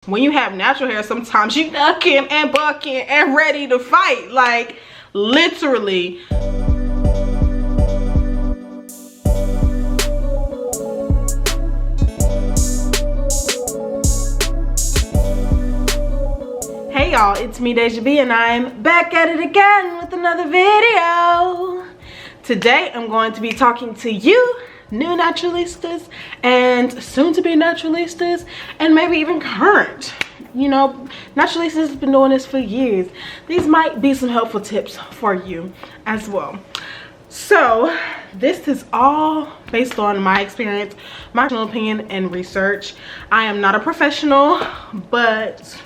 When you have natural hair, sometimes you ducking and bucking and ready to fight, like literally. Hey y'all, it's me Deja B, and I'm back at it again with another video. Today I'm going to be talking to you new naturalistas and soon to be naturalistas, and maybe even current, you know, naturalistas have been doing this for years. These might be some helpful tips for you as well. So this is all based on my experience, my personal opinion, and research. I am not a professional, but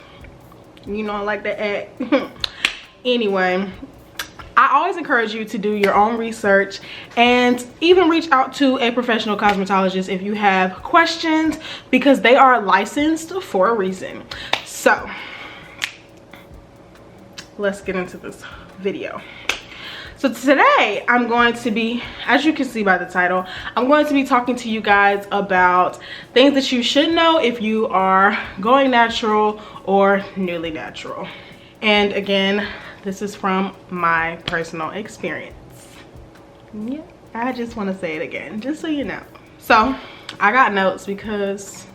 you know, I like to act. Anyway, I always encourage you to do your own research and even reach out to a professional cosmetologist if you have questions, because they are licensed for a reason. So let's get into this video. So today I'm going to be, as you can see by the title, I'm going to be talking to you guys about things that you should know if you are going natural or newly natural. And again, this is from my personal experience. Yeah, I just want to say it again, just so you know. So I got notes because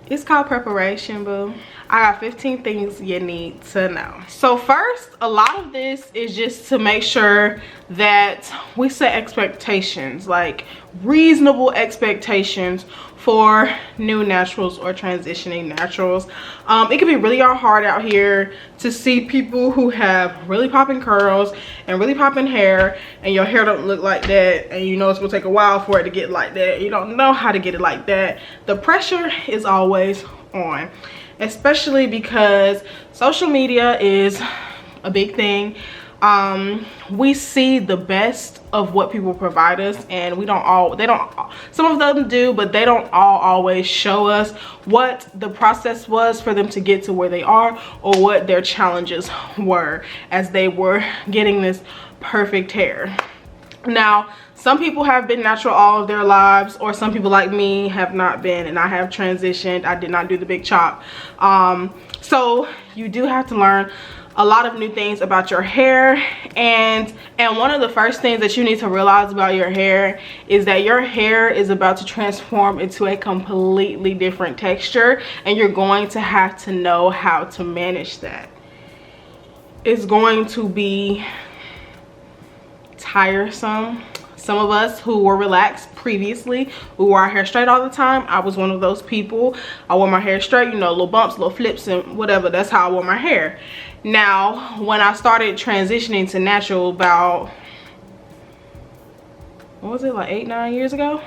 it's called preparation, boo. I got 15 things you need to know. So first, a lot of this is just to make sure that we set expectations, like reasonable expectations for new naturals or transitioning naturals. It can be really hard out here to see people who have really popping curls and really popping hair, and your hair don't look like that, and you know it's gonna take a while for it to get like that. You don't know how to get it like that. The pressure is always on, especially because social media is a big thing. We see the best of what people provide us, and some of them do, but they don't all always show us what the process was for them to get to where they are, or what their challenges were as they were getting this perfect hair. Now, some people have been natural all of their lives, or some people like me have not been, and I have transitioned. I did not do the big chop. So you do have to learn a lot of new things about your hair, and one of the first things that you need to realize about your hair is that your hair is about to transform into a completely different texture, and you're going to have to know how to manage that. It's going to be tiresome. Some of us who were relaxed previously, we wore our hair straight all the time. I was one of those people. I wore my hair straight, you know, little bumps, little flips, and whatever. That's how I wore my hair. Now, when I started transitioning to natural about, what was it, like 8-9 years ago?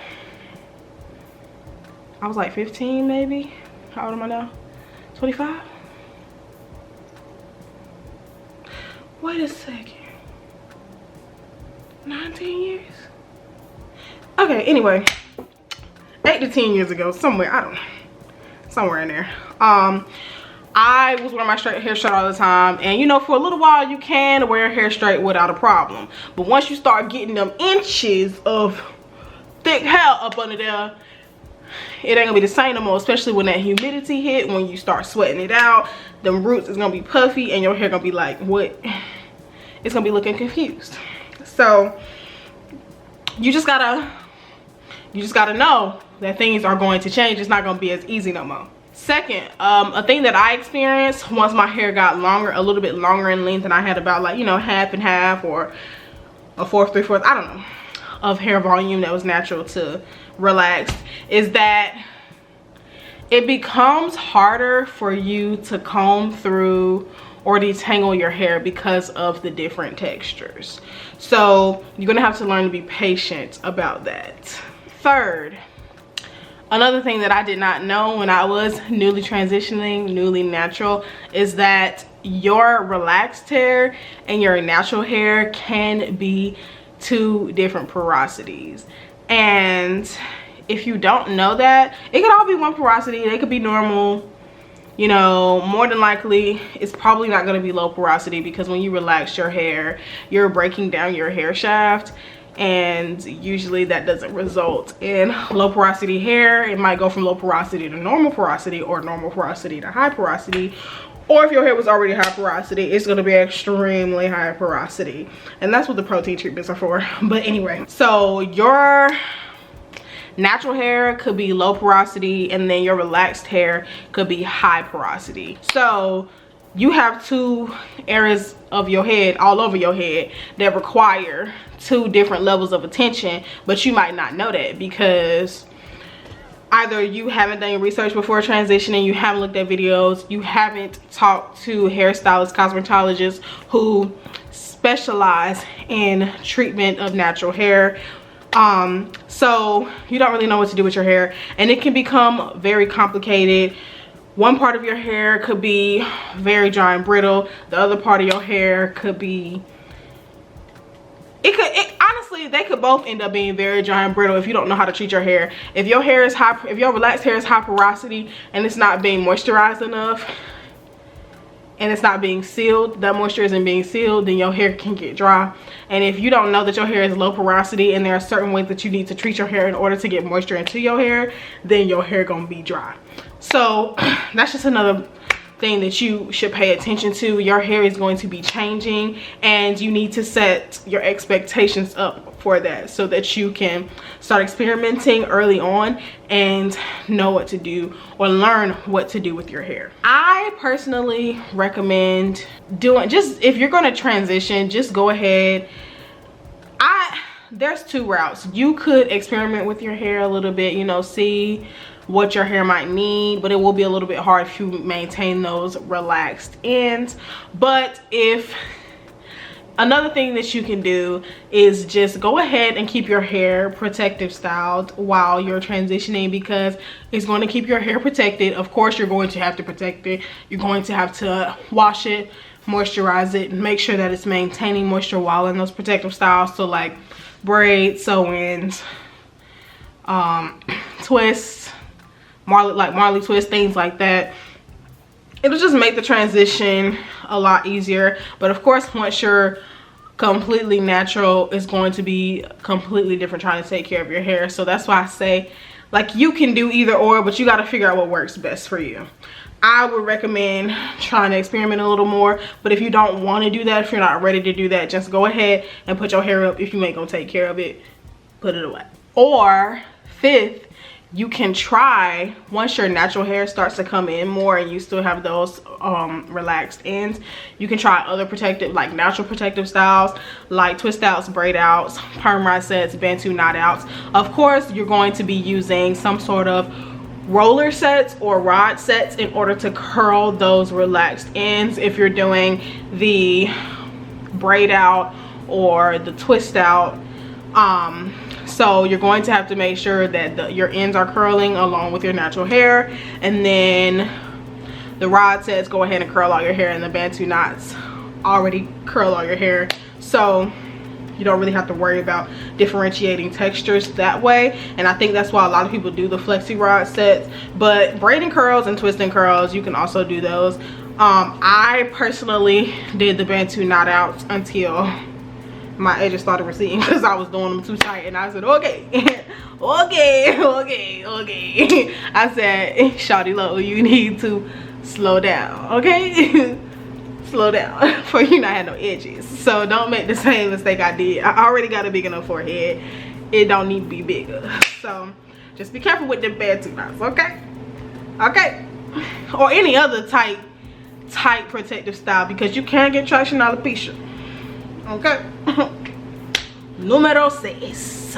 I was like 15 maybe. How old am I now? 25? Wait a second. 19 years? Okay, anyway, 8 to 10 years ago, somewhere, I don't know, somewhere in there. I was wearing my hair straight all the time, and you know, for a little while you can wear your hair straight without a problem, but once you start getting them inches of thick hair up under there, it ain't gonna be the same no more, especially when that humidity hit. When you start sweating it out, them roots is gonna be puffy, and your hair gonna be like, what? It's gonna be looking confused. So you just gotta know that things are going to change. It's not gonna be as easy no more. Second, a thing that I experienced once my hair got longer, a little bit longer in length, and I had about, like, you know, half and half, or a fourth, 3/4, I don't know, of hair volume that was natural to relaxed, is that it becomes harder for you to comb through or detangle your hair because of the different textures. So you're gonna have to learn to be patient about that. Third, another thing that I did not know when I was newly transitioning, newly natural, is that your relaxed hair and your natural hair can be two different porosities. And if you don't know that, it could all be one porosity. They could be normal. You know, more than likely it's probably not going to be low porosity, because when you relax your hair, you're breaking down your hair shaft. and usually that doesn't result in low porosity hair. It might go from low porosity to normal porosity, or normal porosity to high porosity. Or if your hair was already high porosity, it's going to be extremely high porosity, and that's what the protein treatments are for. But anyway, so your natural hair could be low porosity, and then your relaxed hair could be high porosity. So you have two areas of your head, all over your head, that require two different levels of attention, but you might not know that because either you haven't done your research before transitioning, you haven't looked at videos, you haven't talked to hairstylists, cosmetologists who specialize in treatment of natural hair. So you don't really know what to do with your hair, and it can become very complicated. One part of your hair could be very dry and brittle. The other part of your hair could be, honestly, they could both end up being very dry and brittle if you don't know how to treat your hair. If your hair is high, if your relaxed hair is high porosity and it's not being moisturized enough and it's not being sealed, that moisture isn't being sealed, then your hair can get dry. And if you don't know that your hair is low porosity and there are certain ways that you need to treat your hair in order to get moisture into your hair, then your hair gonna be dry. So that's just another thing that you should pay attention to. Your hair is going to be changing, and you need to set your expectations up for that so that you can start experimenting early on and know what to do, or learn what to do with your hair. I personally recommend doing, just if you're going to transition, just go ahead. There's two routes. You could experiment with your hair a little bit, you know, see what your hair might need, but it will be a little bit hard if you maintain those relaxed ends. But if another thing that you can do is just go ahead and keep your hair protective styled while you're transitioning, because it's going to keep your hair protected. Of course, you're going to have to protect it. You're going to have to wash it, moisturize it, and make sure that it's maintaining moisture while in those protective styles. So like braids, sew-ins, twists, Marley twist, things like that. It'll just make the transition a lot easier. But of course, once you're completely natural, it's going to be completely different trying to take care of your hair. So that's why I say, like, you can do either or, but you got to figure out what works best for you. I would recommend trying to experiment a little more, but if you don't want to do that, if you're not ready to do that, just go ahead and put your hair up. If you ain't gonna take care of it, put it away. Or fifth, you can try, once your natural hair starts to come in more and you still have those relaxed ends, you can try other protective, like natural protective styles, like twist outs, braid outs, perm rod sets, bantu knot outs. Of course, you're going to be using some sort of roller sets or rod sets in order to curl those relaxed ends if you're doing the braid out or the twist out. So you're going to have to make sure that your ends are curling along with your natural hair, and then the rod sets go ahead and curl all your hair, and the bantu knots already curl all your hair. So you don't really have to worry about differentiating textures that way. And I think that's why a lot of people do the flexi rod sets. But braiding curls and twisting curls, you can also do those. I personally did the bantu knot outs until my edges started receding because I was doing them too tight, and I said, okay, okay. I said, shawty low, you need to slow down, okay? Slow down for you not have no edges. So don't make the same mistake I did. I already got a big enough forehead. It don't need to be bigger. So just be careful with the bantu knots, okay? Okay. Or any other tight protective style, because you can get traction alopecia. Okay. Numero 6.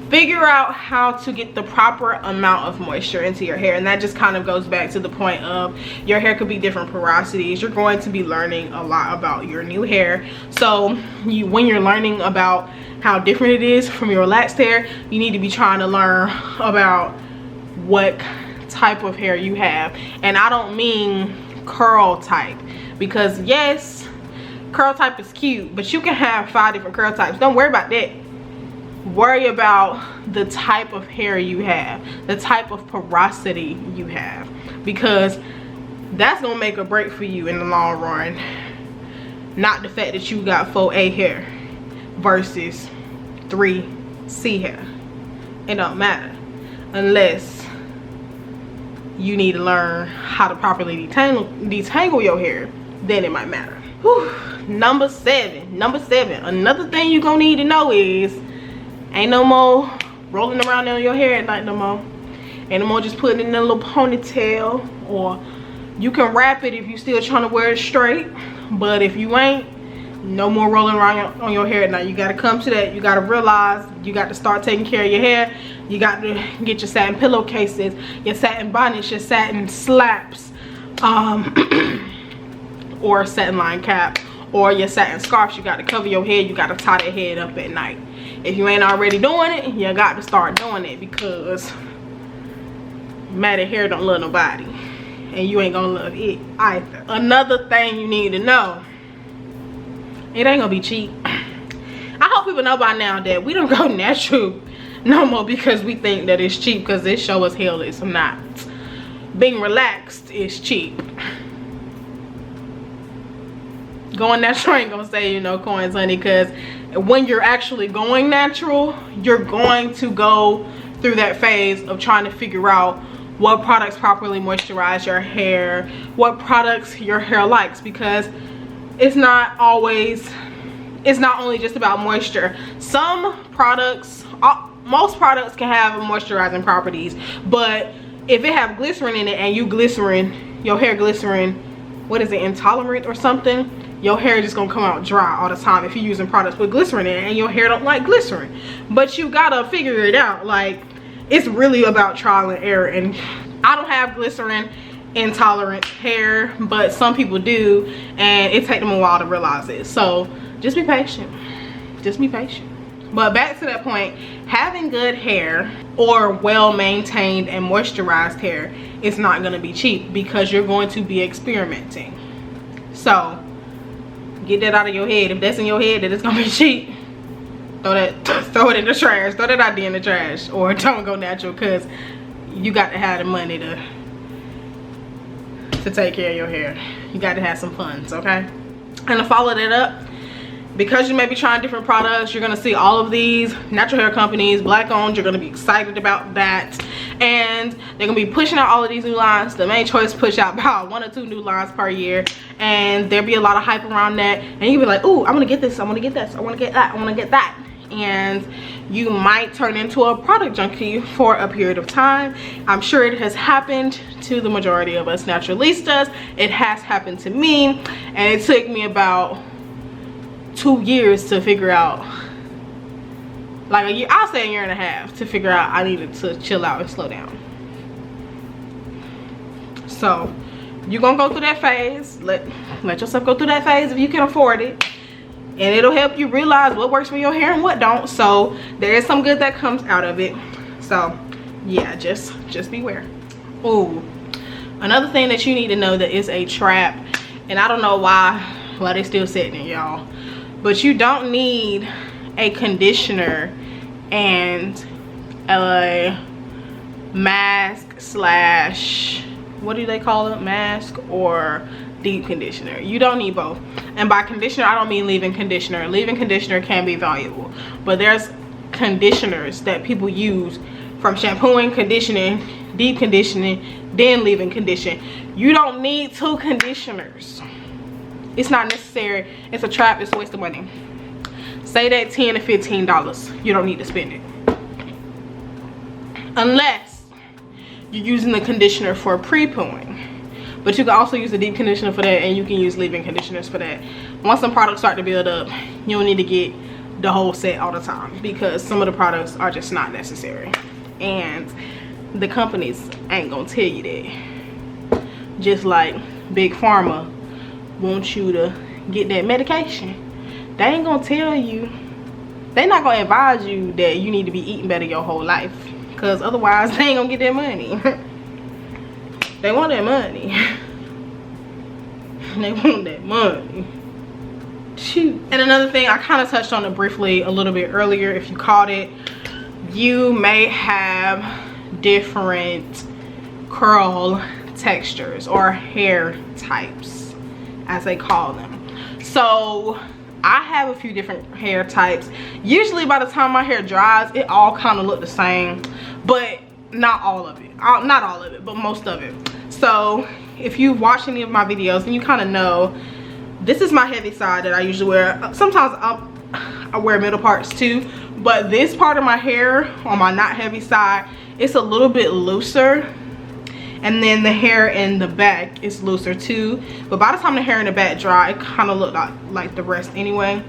Figure out how to get the proper amount of moisture into your hair. And that just kind of goes back to the point of your hair could be different porosities. You're going to be learning a lot about your new hair. So when you're learning about how different it is from your relaxed hair, you need to be trying to learn about what type of hair you have. And I don't mean curl type, because yes, curl type is cute, but you can have 5 different curl types. Don't worry about that. Worry about the type of hair you have, the type of porosity you have, because that's gonna make a break for you in the long run. Not the fact that you got 4A hair versus 3C hair. It don't matter unless you need to learn how to properly detangle your hair. Then it might matter. Whew. Number seven, another thing you're gonna need to know is ain't no more rolling around in your hair at night no more. Ain't no more just putting it in a little ponytail, or you can wrap it if you still trying to wear it straight. But if you ain't, no more rolling around on your hair at night. You got to come to that. You got to realize you got to start taking care of your hair. You got to get your satin pillowcases, your satin bonnets, your satin slaps, or a satin line cap, or your satin scarves. You got to cover your head. You got to tie that head up at night. If you ain't already doing it, you got to start doing it, because matted hair don't love nobody, and you ain't gonna love it either. Another thing you need to know, it ain't gonna be cheap. I hope people know by now that we don't go natural no more because we think that it's cheap, because this show as hell is not. Being relaxed is cheap. Going natural ain't gonna save you no coins, honey, because when you're actually going natural, you're going to go through that phase of trying to figure out what products properly moisturize your hair, what products your hair likes, because it's not only just about moisture. Some products, most products can have moisturizing properties, but if it have glycerin in it and your hair glycerin, what is it, intolerant or something, your hair is just gonna come out dry all the time if you're using products with glycerin in it and your hair don't like glycerin. But you gotta figure it out. Like, it's really about trial and error, and I don't have glycerin intolerant hair, but some people do, and it takes them a while to realize it. So just be patient. Just be patient. But back to that point, having good hair or well maintained and moisturized hair is not going to be cheap, because you're going to be experimenting. So get that out of your head. If that's in your head that it's going to be cheap, throw it in the trash. Throw that idea in the trash, or don't go natural, because you got to have the money to take care of your hair. You got to have some funds, okay? And to follow that up, because you may be trying different products, you're gonna see all of these natural hair companies, black owned. You're gonna be excited about that, and they're gonna be pushing out all of these new lines. The Main Choice push out about 1 or 2 new lines per year, and there'll be a lot of hype around that, and you'll be like, ooh, I want to get this, I want to get this, I want to get that, I want to get that. And you might turn into a product junkie for a period of time. I'm sure it has happened to the majority of us naturalistas. It has happened to me, and it took me about 2 years to figure out, like a year, I'll say a year and a half, to figure out I needed to chill out and slow down. So you're gonna go through that phase. Let yourself go through that phase if you can afford it, and it'll help you realize what works for your hair and what don't. So there is some good that comes out of it. So yeah, just beware. Ooh, another thing that you need to know that is a trap, and I don't know why they still sitting it, y'all, but you don't need a conditioner and a mask slash, what do they call it, mask or deep conditioner. You don't need both. And by conditioner, I don't mean leave-in conditioner. Leave-in conditioner can be valuable, but there's conditioners that people use from shampooing, conditioning, deep conditioning, then leave-in condition. You don't need 2 conditioners. It's not necessary. It's a trap. It's a waste of money. Say that $10 to $15. You don't need to spend it, unless you're using the conditioner for pre-pooing. But you can also use a deep conditioner for that, and you can use leave-in conditioners for that. Once some products start to build up, you don't need to get the whole set all the time, because some of the products are just not necessary, and the companies ain't gonna tell you that. Just like Big Pharma wants you to get that medication, they ain't gonna tell you, they're not gonna advise you that you need to be eating better your whole life, because otherwise they ain't gonna get that money. They want that money. They want that money. Shoot. And another thing, I kind of touched on it briefly a little bit earlier. If you caught it, you may have different curl textures or hair types, as they call them. So I have a few different hair types. Usually by the time my hair dries, it all kind of look the same, but not all of it. Not all of it, but most of it. So if you watch any of my videos, then you kind of know this is my heavy side that I usually wear. Sometimes I wear middle parts too, but this part of my hair on my not heavy side, it's a little bit looser, and then the hair in the back is looser too. But by the time the hair in the back dry, it kind of look like the rest anyway.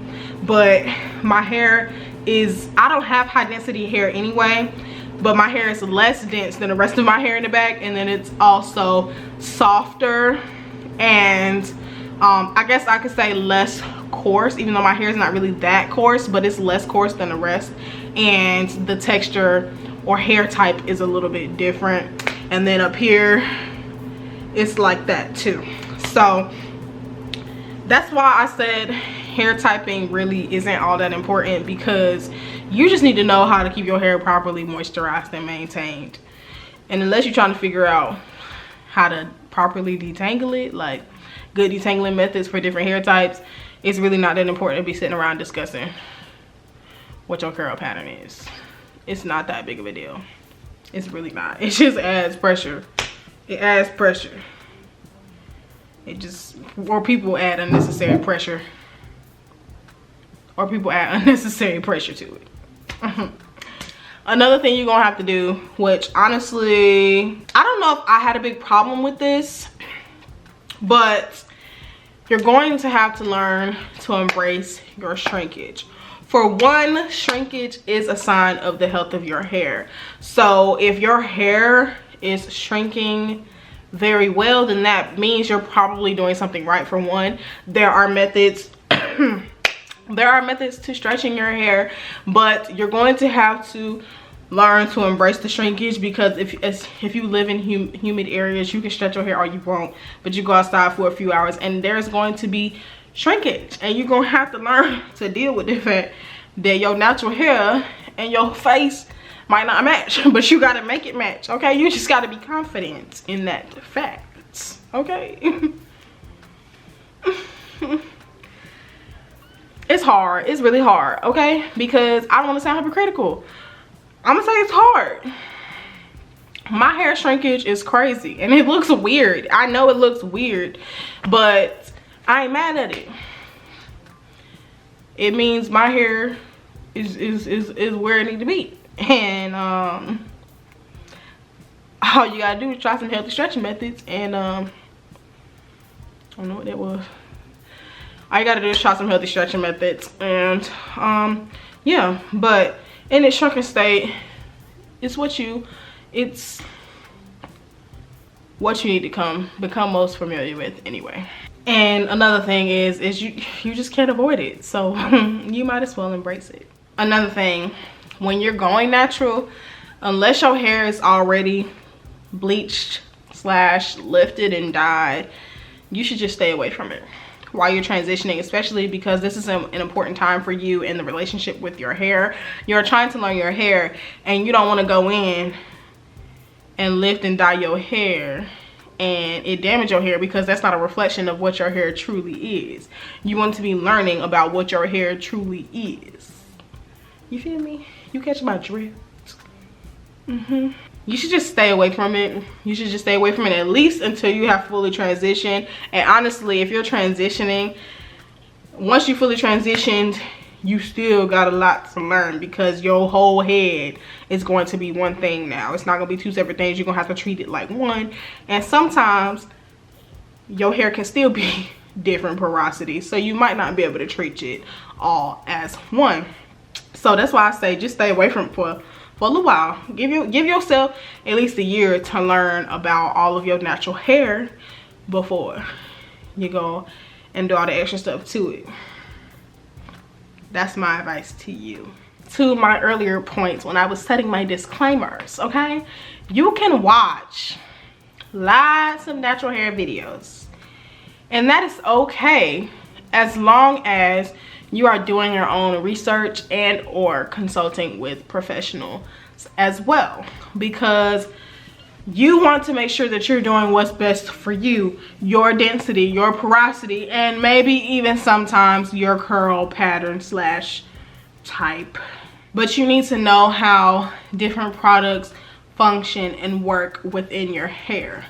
But my hair is, I don't have high density hair anyway, but my hair is less dense than the rest of my hair in the back, and then it's also softer, and I guess I could say less coarse, even though my hair is not really that coarse, but it's less coarse than the rest, and the texture or hair type is a little bit different. And then up here it's like that too. So that's why I said hair typing really isn't all that important, because you just need to know how to keep your hair properly moisturized and maintained. And unless you're trying to figure out how to properly detangle it, like good detangling methods for different hair types, it's really not that important to be sitting around discussing what your curl pattern is. It's not that big of a deal. It's really not. It just adds pressure. It adds pressure. It just, or people add unnecessary pressure. Or people add unnecessary pressure to it. Another thing you're gonna have to do, which honestly, I don't know if I had a big problem with this, but you're going to have to learn to embrace your shrinkage. For one, shrinkage is a sign of the health of your hair. So if your hair is shrinking very well, then that means you're probably doing something right. For one, there are methods there are methods to stretching your hair, but you're going to have to learn to embrace the shrinkage, because if you live in humid areas, you can stretch your hair all you want, but you go outside for a few hours and there's going to be shrinkage, and you're gonna have to learn to deal with the fact that your natural hair and your face might not match, but you gotta make it match. Okay, you just gotta be confident in that fact. Okay. It's hard. It's really hard. Okay, because I don't want to sound hypocritical. I'm gonna say it's hard. My hair shrinkage is crazy and it looks weird. I know it looks weird, but I ain't mad at it. It means my hair is where it needs to be, and all you gotta do is try some healthy stretching methods. And I don't know what that was. All you gotta do is try some healthy stretching methods, and yeah. But in its shrunken state, it's what you need to become most familiar with anyway. And another thing is you just can't avoid it, so you might as well embrace it. Another thing, when you're going natural, unless your hair is already bleached / lifted and dyed, you should just stay away from it while you're transitioning, especially because this is an important time for you in the relationship with your hair. You're trying to learn your hair, and you don't want to go in and lift and dye your hair and it damage your hair, because that's not a reflection of what your hair truly is. You want to be learning about what your hair truly is. You feel me? You catch my drift? You should just stay away from it. You should just stay away from it at least until you have fully transitioned. And honestly, if you're transitioning, once you fully transitioned, you still got a lot to learn, because your whole head is going to be one thing now. It's not going to be two separate things. You're going to have to treat it like one. And sometimes your hair can still be different porosity, so you might not be able to treat it all as one. So that's why I say just stay away from it for a little while. Give yourself at least a year to learn about all of your natural hair before you go and do all the extra stuff to it. That's my advice to you. To my earlier points when I was setting my disclaimers, okay? You can watch lots of natural hair videos, and that is okay as long as you are doing your own research and or consulting with professionals as well, because You want to make sure that you're doing what's best for you, your density, your porosity, and maybe even sometimes your curl pattern slash type. But you need to know how different products function and work within your hair.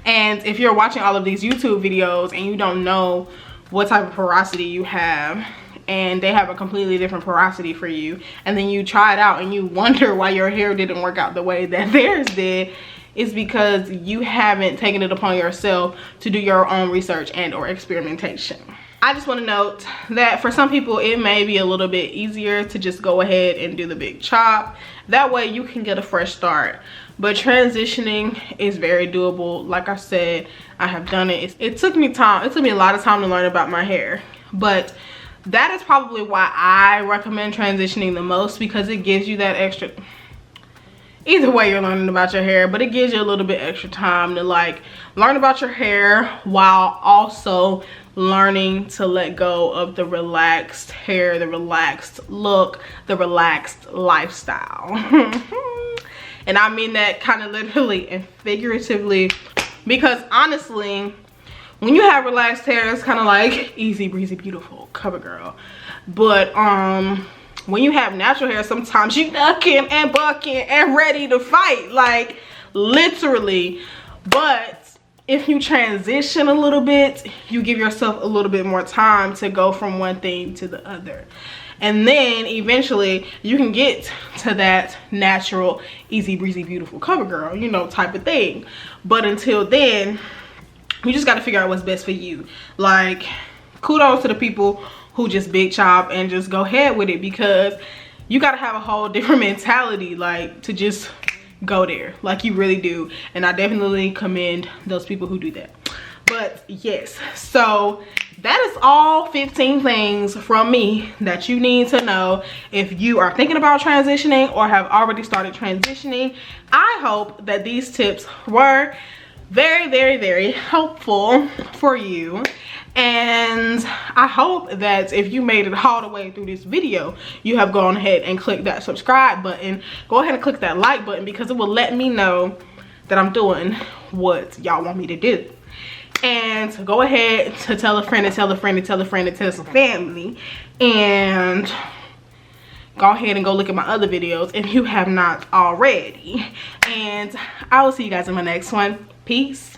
And if you're watching all of these YouTube videos and you don't know what type of porosity you have, and they have a completely different porosity for you, and then you try it out and you wonder why your hair didn't work out the way that theirs did, is because you haven't taken it upon yourself to do your own research and or experimentation. I just want to note that for some people it may be a little bit easier to just go ahead and do the big chop. That way you can get a fresh start. But transitioning is very doable. Like I said, I have done it. It took me time. It took me a lot of time to learn about my hair. But that is probably why I recommend transitioning the most, because it gives you that extra, either way you're learning about your hair, but it gives you a little bit extra time to like learn about your hair while also learning to let go of the relaxed hair, the relaxed look, the relaxed lifestyle. And I mean that kind of literally and figuratively, because honestly, when you have relaxed hair, it's kind of like easy breezy beautiful cover girl. But when you have natural hair, sometimes you ducking and bucking and ready to fight, like literally. But if you transition a little bit, you give yourself a little bit more time to go from one thing to the other. And then eventually you can get to that natural, easy breezy beautiful cover girl, you know, type of thing. But until then, you just got to figure out what's best for you. Like, kudos to the people who just big chop and just go ahead with it, because you got to have a whole different mentality, like, to just go there, like you really do. And I definitely commend those people who do that. But yes, so that is all 15 things from me that you need to know if you are thinking about transitioning or have already started transitioning. I hope that these tips were very, very, very helpful for you. And I hope that if you made it all the way through this video, you have gone ahead and clicked that subscribe button. Go ahead and click that like button, because it will let me know that I'm doing what y'all want me to do. And go ahead to tell a friend and tell a friend and tell a friend and tell some family. And go ahead and go look at my other videos if you have not already. And I will see you guys in my next one. Peace.